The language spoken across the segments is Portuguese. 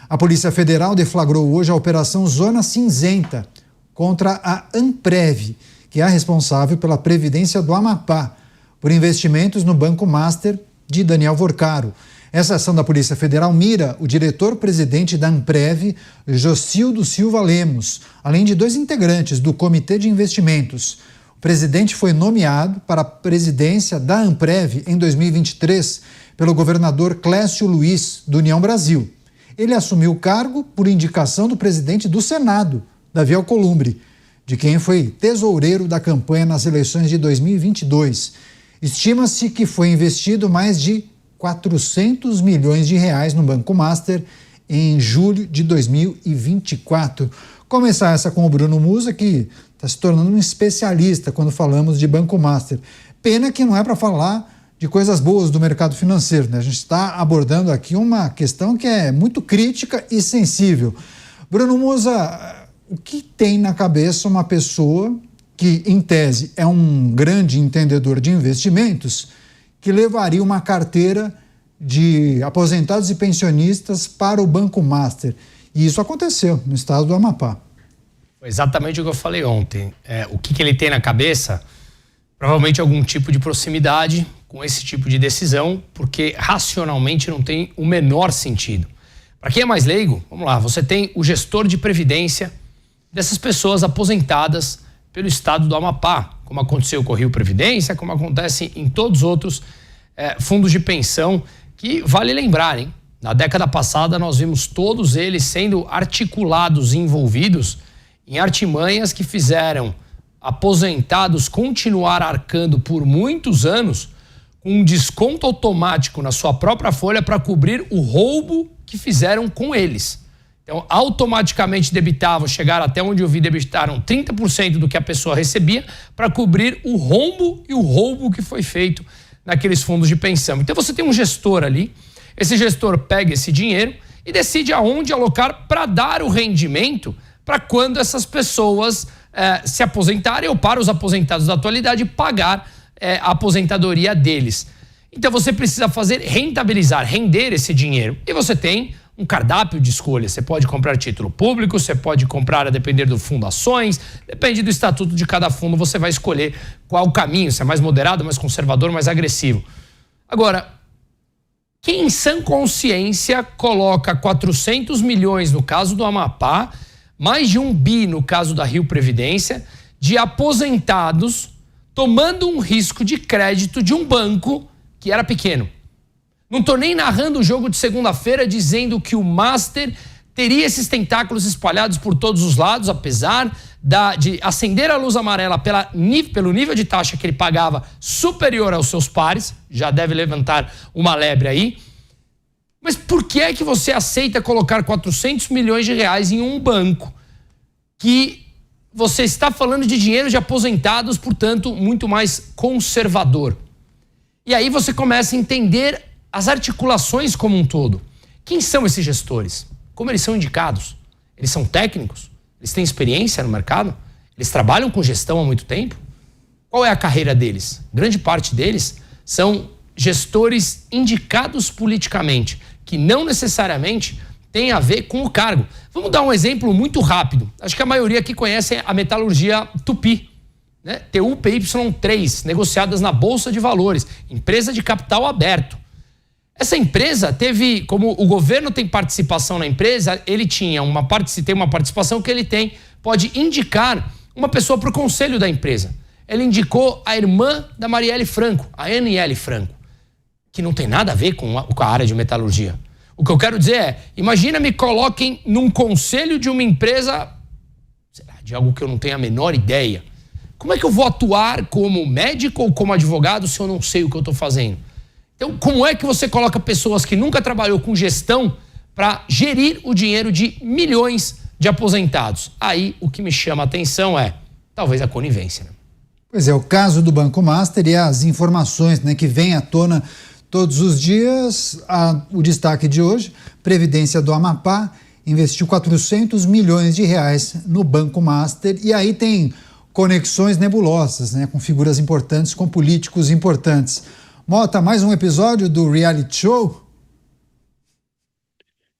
A Polícia Federal deflagrou hoje a Operação Zona Cinzenta contra a Amprev, que é a responsável pela Previdência do Amapá, por investimentos no Banco Master de Daniel Vorcaro. Essa ação da Polícia Federal mira o diretor-presidente da Amprev, Jocildo Silva Lemos, além de 2 integrantes do Comitê de Investimentos. O presidente foi nomeado para a presidência da Amprev em 2023 pelo governador Clécio Luiz, do União Brasil. Ele assumiu o cargo por indicação do presidente do Senado, Davi Alcolumbre, de quem foi tesoureiro da campanha nas eleições de 2022. Estima-se que foi investido mais de 400 milhões de reais no Banco Master em julho de 2024. Começar essa com o Bruno Musa, que está se tornando um especialista quando falamos de Banco Master. Pena que não é para falar de coisas boas do mercado financeiro, né? A gente está abordando aqui uma questão que é muito crítica e sensível. Bruno Musa, o que tem na cabeça uma pessoa que, em tese, é um grande entendedor de investimentos, que levaria uma carteira de aposentados e pensionistas para o Banco Master? E isso aconteceu no estado do Amapá. Foi exatamente o que eu falei ontem. O que ele tem na cabeça? Provavelmente algum tipo de proximidade com esse tipo de decisão, porque racionalmente não tem o menor sentido. Para quem é mais leigo, vamos lá, você tem o gestor de previdência dessas pessoas aposentadas pelo estado do Amapá, como aconteceu com o Rio Previdência, como acontece em todos os outros fundos de pensão, que vale lembrar, hein? Na década passada nós vimos todos eles sendo articulados e envolvidos em artimanhas que fizeram aposentados continuar arcando por muitos anos com um desconto automático na sua própria folha para cobrir o roubo que fizeram com eles. Então, automaticamente debitavam, chegaram até onde eu vi, debitaram 30% do que a pessoa recebia para cobrir o rombo e o roubo que foi feito naqueles fundos de pensão. Então, você tem um gestor ali, esse gestor pega esse dinheiro e decide aonde alocar para dar o rendimento para quando essas pessoas se aposentarem ou para os aposentados da atualidade pagar a aposentadoria deles. Então você precisa rentabilizar, render esse dinheiro. E você tem um cardápio de escolhas. Você pode comprar título público, você pode comprar, a depender do fundo, ações, depende do estatuto de cada fundo, você vai escolher qual o caminho, se é mais moderado, mais conservador, mais agressivo. Agora, quem em sã consciência coloca 400 milhões no caso do Amapá, mais de 1 bi no caso da Rio Previdência, de aposentados tomando um risco de crédito de um banco que era pequeno? Não estou nem narrando o jogo de segunda-feira dizendo que o Master teria esses tentáculos espalhados por todos os lados, apesar de acender a luz amarela pelo nível de taxa que ele pagava superior aos seus pares, já deve levantar uma lebre aí. Mas por que é que você aceita colocar 400 milhões de reais em um banco que você está falando de dinheiro de aposentados, portanto, muito mais conservador? E aí você começa a entender as articulações como um todo. Quem são esses gestores? Como eles são indicados? Eles são técnicos? Eles têm experiência no mercado? Eles trabalham com gestão há muito tempo? Qual é a carreira deles? Grande parte deles são gestores indicados politicamente, que não necessariamente tem a ver com o cargo. Vamos dar um exemplo muito rápido. Acho que a maioria aqui conhece a metalurgia Tupi, né? TUPY3, negociadas na Bolsa de Valores, empresa de capital aberto. Essa empresa teve, como o governo tem participação na empresa, ele tem uma participação que ele pode indicar uma pessoa para o conselho da empresa. Ele indicou a irmã da Marielle Franco, a Aniele Franco, que não tem nada a ver com a área de metalurgia. O que eu quero dizer é, imagina me coloquem num conselho de uma empresa, sei lá, de algo que eu não tenho a menor ideia. Como é que eu vou atuar como médico ou como advogado se eu não sei o que eu estou fazendo? Então, como é que você coloca pessoas que nunca trabalhou com gestão para gerir o dinheiro de milhões de aposentados? Aí, o que me chama a atenção é, talvez, a conivência, né? Pois é, o caso do Banco Master e as informações, né, que vêm à tona todos os dias. O destaque de hoje, Previdência do Amapá investiu 400 milhões de reais no Banco Master, e aí tem conexões nebulosas, né, com figuras importantes, com políticos importantes. Mota, mais um episódio do reality show?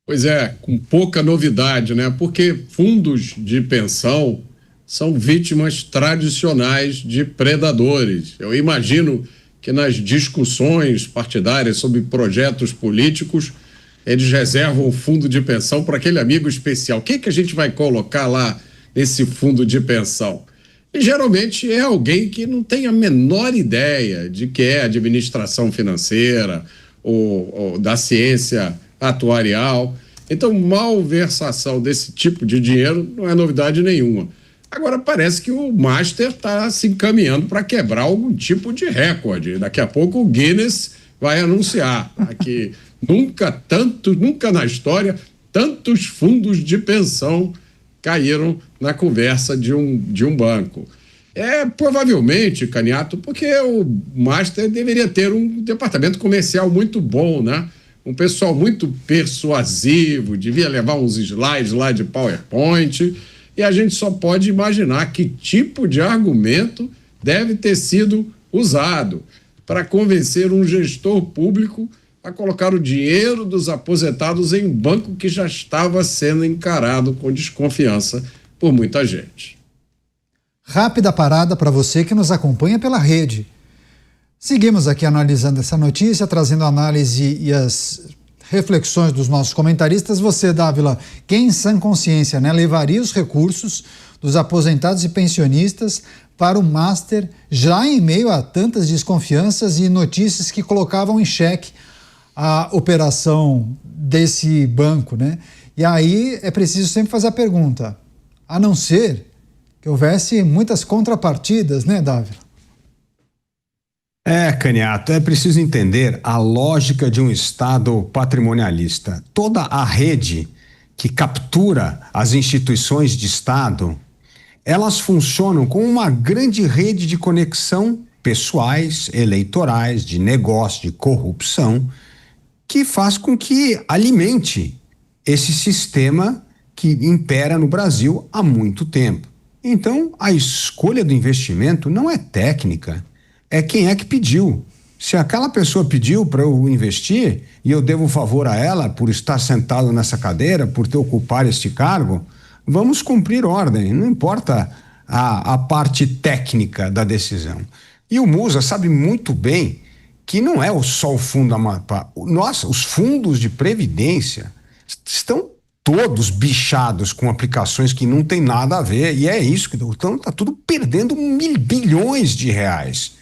Pois é, com pouca novidade, né? Porque fundos de pensão são vítimas tradicionais de predadores. Eu imagino que nas discussões partidárias sobre projetos políticos, eles reservam o fundo de pensão para aquele amigo especial. O que a gente vai colocar lá nesse fundo de pensão? E geralmente é alguém que não tem a menor ideia de que é administração financeira ou da ciência atuarial. Então, malversação desse tipo de dinheiro não é novidade nenhuma. Agora parece que o Master está se encaminhando para quebrar algum tipo de recorde. Daqui a pouco o Guinness vai anunciar que nunca na história, tantos fundos de pensão caíram na conversa de um banco. Provavelmente, Caniato, porque o Master deveria ter um departamento comercial muito bom, né? Um pessoal muito persuasivo, devia levar uns slides lá de PowerPoint, e a gente só pode imaginar que tipo de argumento deve ter sido usado para convencer um gestor público a colocar o dinheiro dos aposentados em um banco que já estava sendo encarado com desconfiança por muita gente. Rápida parada para você que nos acompanha pela rede. Seguimos aqui analisando essa notícia, trazendo a análise e as reflexões dos nossos comentaristas. Você, Dávila, quem em sã consciência, né, levaria os recursos dos aposentados e pensionistas para o Master, já em meio a tantas desconfianças e notícias que colocavam em xeque a operação desse banco, né? E aí é preciso sempre fazer a pergunta, a não ser que houvesse muitas contrapartidas, né, Dávila? Caniato, é preciso entender a lógica de um Estado patrimonialista. Toda a rede que captura as instituições de Estado, elas funcionam como uma grande rede de conexão pessoais, eleitorais, de negócio, de corrupção, que faz com que alimente esse sistema que impera no Brasil há muito tempo. Então, a escolha do investimento não é técnica, é quem é que pediu. Se aquela pessoa pediu para eu investir e eu devo favor a ela por estar sentado nessa cadeira, por ter ocupar este cargo, vamos cumprir ordem, não importa a parte técnica da decisão. E o Musa sabe muito bem que não é só o fundo Amapá. Nossa, os fundos de previdência estão todos bichados com aplicações que não tem nada a ver, e é isso, então está tudo perdendo bilhões de reais.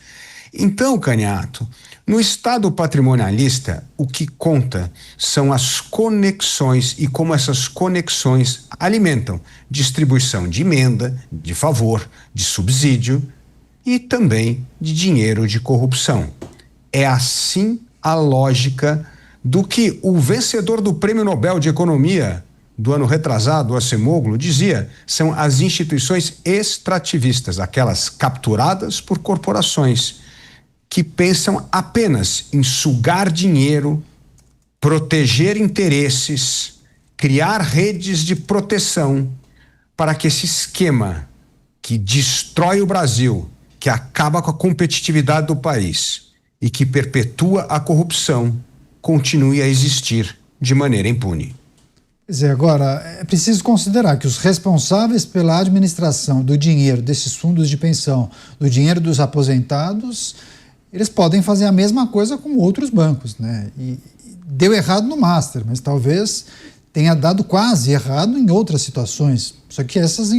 Então, Caniato, no Estado patrimonialista, o que conta são as conexões e como essas conexões alimentam distribuição de emenda, de favor, de subsídio e também de dinheiro de corrupção. É assim a lógica do que o vencedor do Prêmio Nobel de Economia do ano retrasado, o Acemoglu, dizia, são as instituições extrativistas, aquelas capturadas por corporações que pensam apenas em sugar dinheiro, proteger interesses, criar redes de proteção para que esse esquema que destrói o Brasil, que acaba com a competitividade do país e que perpetua a corrupção, continue a existir de maneira impune. Pois é, agora, é preciso considerar que os responsáveis pela administração do dinheiro desses fundos de pensão, do dinheiro dos aposentados, eles podem fazer a mesma coisa com outros bancos, né? E deu errado no Master, mas talvez tenha dado quase errado em outras situações. Só que essas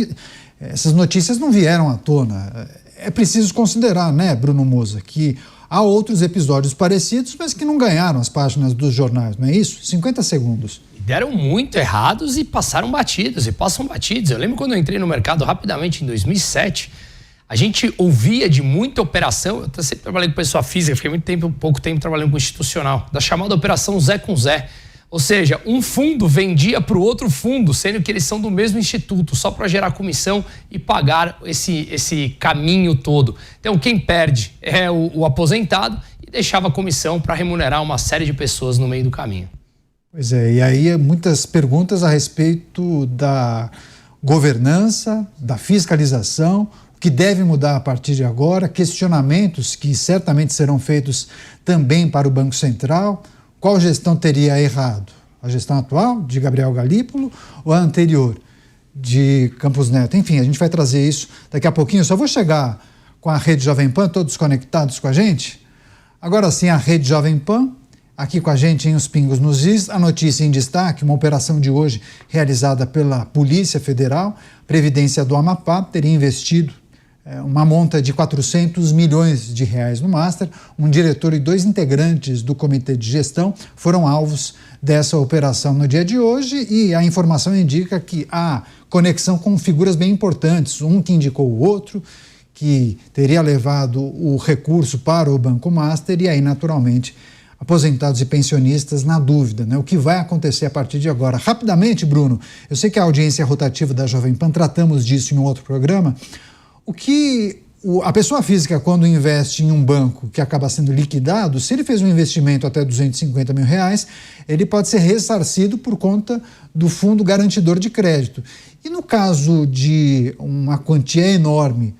notícias não vieram à tona. É preciso considerar, né, Bruno Musa, que há outros episódios parecidos, mas que não ganharam as páginas dos jornais, não é isso? 50 segundos. Deram muito errados e passaram batidos, e passam batidos. Eu lembro quando eu entrei no mercado rapidamente em 2007, a gente ouvia de muita operação, eu sempre trabalhei com pessoa física, fiquei pouco tempo trabalhando com institucional, da chamada operação Zé com Zé. Ou seja, um fundo vendia para o outro fundo, sendo que eles são do mesmo instituto, só para gerar comissão e pagar esse caminho todo. Então, quem perde é o aposentado e deixava a comissão para remunerar uma série de pessoas no meio do caminho. Pois é, e aí muitas perguntas a respeito da governança, da fiscalização, o que deve mudar a partir de agora, questionamentos que certamente serão feitos também para o Banco Central. Qual gestão teria errado? A gestão atual, de Gabriel Galípolo, ou a anterior, de Campos Neto? Enfim, a gente vai trazer isso daqui a pouquinho. Eu só vou chegar com a Rede Jovem Pan, todos conectados com a gente. Agora sim, a Rede Jovem Pan, aqui com a gente em Os Pingos nos Is. A notícia em destaque, uma operação de hoje realizada pela Polícia Federal. Previdência do Amapá teria investido uma monta de 400 milhões de reais no Master. Um diretor e 2 integrantes do comitê de gestão foram alvos dessa operação no dia de hoje, e a informação indica que há conexão com figuras bem importantes, um que indicou o outro, que teria levado o recurso para o Banco Master, e aí, naturalmente, aposentados e pensionistas na dúvida, né? O que vai acontecer a partir de agora? Rapidamente, Bruno, eu sei que a audiência rotativa da Jovem Pan, tratamos disso em um outro programa. O que a pessoa física, quando investe em um banco que acaba sendo liquidado, se ele fez um investimento até 250 mil reais, ele pode ser ressarcido por conta do fundo garantidor de crédito. E no caso de uma quantia enorme,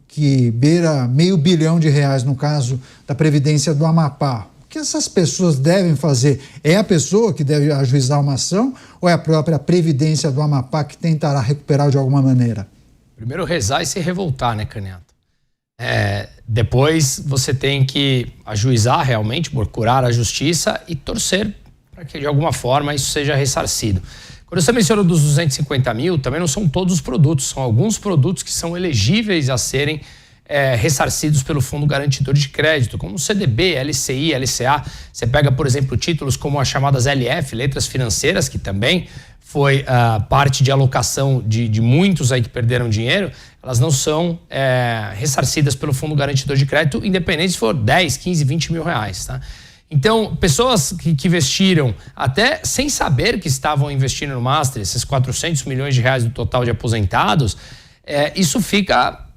que beira R$500 milhão, no caso da Previdência do Amapá, o que essas pessoas devem fazer? É a pessoa que deve ajuizar uma ação, ou é a própria Previdência do Amapá que tentará recuperar de alguma maneira? Primeiro rezar e se revoltar, né, Caneta? Depois você tem que ajuizar realmente, procurar a justiça e torcer para que de alguma forma isso seja ressarcido. Quando você menciona dos 250 mil, também não são todos os produtos, são alguns produtos que são elegíveis a serem ressarcidos pelo Fundo Garantidor de Crédito, como o CDB, LCI, LCA. Você pega, por exemplo, títulos como as chamadas LF, letras financeiras, que também foi parte de alocação de muitos aí que perderam dinheiro. Elas não são ressarcidas pelo Fundo Garantidor de Crédito, independente se for 10, 15, 20 mil reais, tá? Então, pessoas que investiram até sem saber que estavam investindo no Master, esses 400 milhões de reais do total de aposentados, isso fica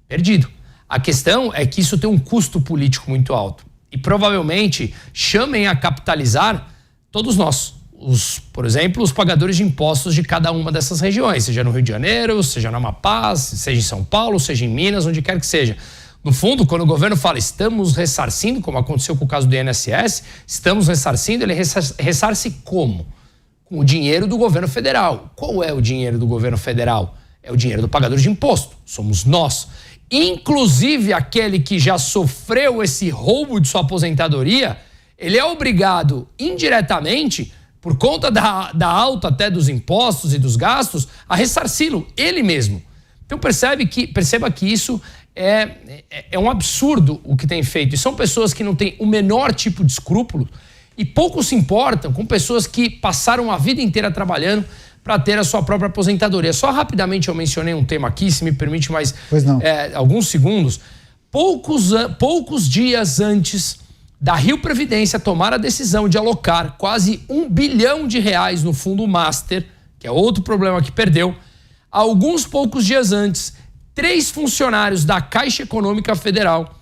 perdido. A questão é que isso tem um custo político muito alto. E provavelmente chamem a capitalizar todos nós. Por exemplo, os pagadores de impostos de cada uma dessas regiões, seja no Rio de Janeiro, seja no Amapá, seja em São Paulo, seja em Minas, onde quer que seja. No fundo, quando o governo fala estamos ressarcindo, como aconteceu com o caso do INSS, estamos ressarcindo, ele ressarce como? Com o dinheiro do governo federal. Qual é o dinheiro do governo federal? É o dinheiro do pagador de imposto, somos nós. Inclusive aquele que já sofreu esse roubo de sua aposentadoria, ele é obrigado indiretamente, por conta da alta até dos impostos e dos gastos, a ressarci-lo ele mesmo. Então perceba que isso é um absurdo o que tem feito. E são pessoas que não têm o menor tipo de escrúpulo e pouco se importam com pessoas que passaram a vida inteira trabalhando para ter a sua própria aposentadoria. Só rapidamente eu mencionei um tema aqui, se me permite mais alguns segundos. Poucos dias antes da Rio Previdência tomar a decisão de alocar quase R$1 bilhão no Fundo Master, que é outro problema que perdeu, alguns poucos dias antes, 3 funcionários da Caixa Econômica Federal,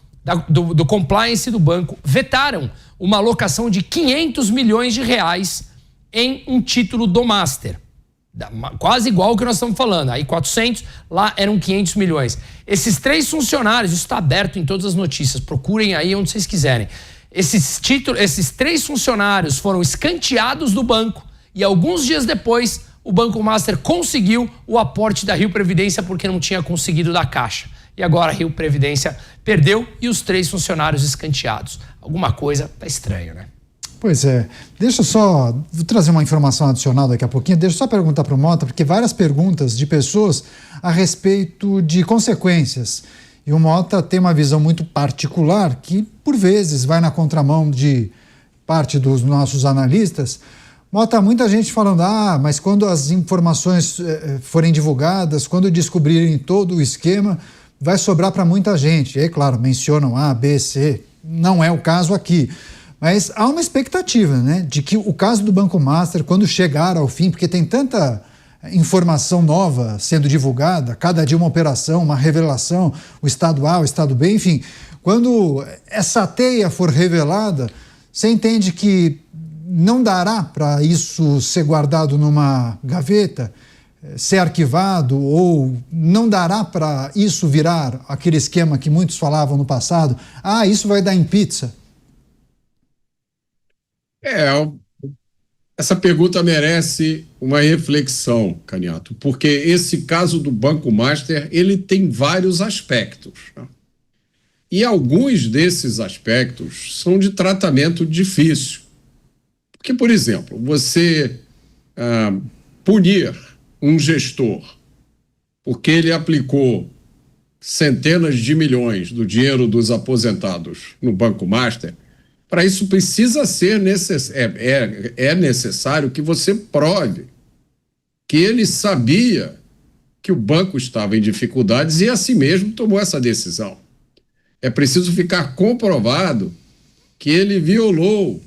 do compliance do banco, vetaram uma alocação de R$500 milhões em um título do Master. Quase igual ao que nós estamos falando. Aí 400, lá eram 500 milhões. Esses 3 funcionários, isso está aberto em todas as notícias, procurem aí onde vocês quiserem. Esses 3 funcionários foram escanteados do banco e alguns dias depois o Banco Master conseguiu o aporte da Rio Previdência porque não tinha conseguido da Caixa. E agora a Rio Previdência perdeu e os 3 funcionários escanteados. Alguma coisa tá estranho, né? Pois é. Vou trazer uma informação adicional daqui a pouquinho. Deixa eu só perguntar para o Mota, porque várias perguntas de pessoas a respeito de consequências. E o Mota tem uma visão muito particular que, por vezes, vai na contramão de parte dos nossos analistas. Mota, muita gente falando, mas quando as informações forem divulgadas, quando descobrirem todo o esquema, vai sobrar para muita gente. E aí, claro, mencionam A, B, C. Não é o caso aqui. Mas há uma expectativa, né, de que o caso do Banco Master, quando chegar ao fim, porque tem tanta informação nova sendo divulgada, cada dia uma operação, uma revelação, o estado A, o estado B, enfim, quando essa teia for revelada, você entende que não dará para isso ser guardado numa gaveta, ser arquivado, ou não dará para isso virar aquele esquema que muitos falavam no passado, isso vai dar em pizza? Essa pergunta merece uma reflexão, Caniato, porque esse caso do Banco Master, ele tem vários aspectos, né? E alguns desses aspectos são de tratamento difícil. Porque, por exemplo, você punir um gestor porque ele aplicou centenas de milhões do dinheiro dos aposentados no Banco Master, para isso precisa ser necessário que você prove que ele sabia que o banco estava em dificuldades e assim mesmo tomou essa decisão. É preciso ficar comprovado que ele violou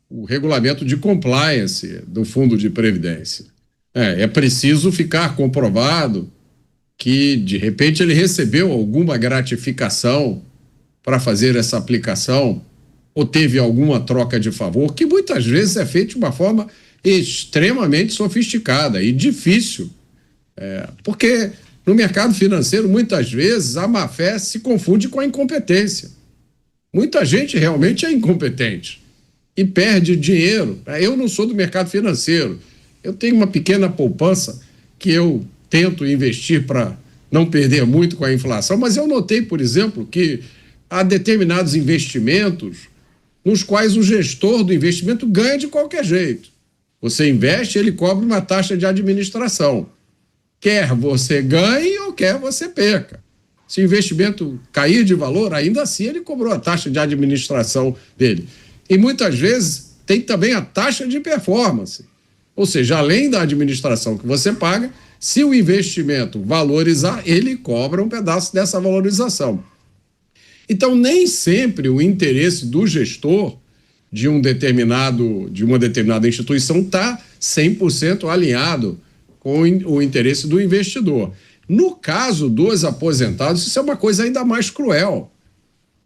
o regulamento de compliance do Fundo de Previdência. É preciso ficar comprovado que, de repente, ele recebeu alguma gratificação para fazer essa aplicação ou teve alguma troca de favor, que muitas vezes é feita de uma forma extremamente sofisticada e difícil. Porque no mercado financeiro, muitas vezes, a má-fé se confunde com a incompetência. Muita gente realmente é incompetente e perde dinheiro. Eu não sou do mercado financeiro. Eu tenho uma pequena poupança que eu tento investir para não perder muito com a inflação, mas eu notei, por exemplo, que há determinados investimentos nos quais o gestor do investimento ganha de qualquer jeito. Você investe, ele cobra uma taxa de administração. Quer você ganhe ou quer você perca. Se o investimento cair de valor, ainda assim ele cobrou a taxa de administração dele. E muitas vezes tem também a taxa de performance. Ou seja, além da administração que você paga, se o investimento valorizar, ele cobra um pedaço dessa valorização. Então, nem sempre o interesse do gestor de uma determinada instituição está 100% alinhado com o interesse do investidor. No caso dos aposentados, isso é uma coisa ainda mais cruel,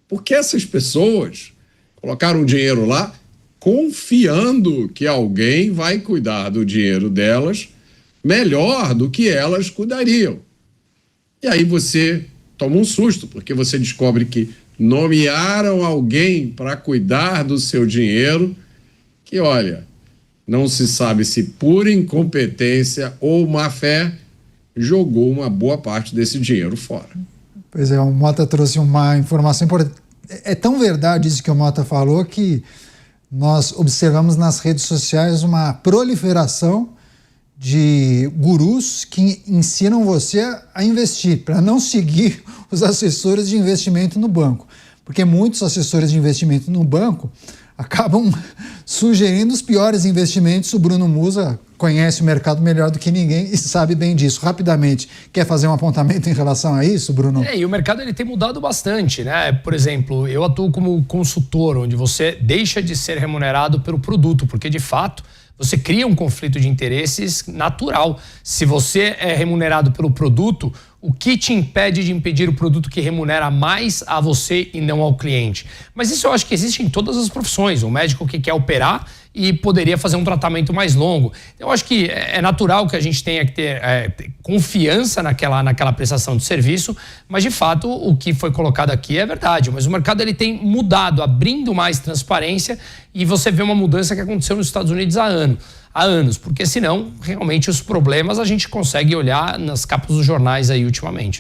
porque essas pessoas colocaram dinheiro lá confiando que alguém vai cuidar do dinheiro delas melhor do que elas cuidariam. E aí você toma um susto, porque você descobre que nomearam alguém para cuidar do seu dinheiro que, olha, não se sabe se por incompetência ou má-fé jogou uma boa parte desse dinheiro fora. Pois é, o Mota trouxe uma informação importante. É tão verdade isso que o Mota falou que nós observamos nas redes sociais uma proliferação de gurus que ensinam você a investir, para não seguir os assessores de investimento no banco. Porque muitos assessores de investimento no banco acabam sugerindo os piores investimentos. O Bruno Musa conhece o mercado melhor do que ninguém e sabe bem disso. Rapidamente, quer fazer um apontamento em relação a isso, Bruno? E o mercado ele tem mudado bastante, né? Por exemplo, eu atuo como consultor, onde você deixa de ser remunerado pelo produto, porque de fato você cria um conflito de interesses natural. Se você é remunerado pelo produto, o que te impede de impedir o produto que remunera mais a você e não ao cliente? Mas isso eu acho que existe em todas as profissões. O médico que quer operar e poderia fazer um tratamento mais longo. Eu acho que é natural que a gente tenha que ter confiança naquela prestação de serviço, mas de fato o que foi colocado aqui é verdade. Mas o mercado ele tem mudado, abrindo mais transparência, e você vê uma mudança que aconteceu nos Estados Unidos há anos, porque senão realmente os problemas a gente consegue olhar nas capas dos jornais aí ultimamente.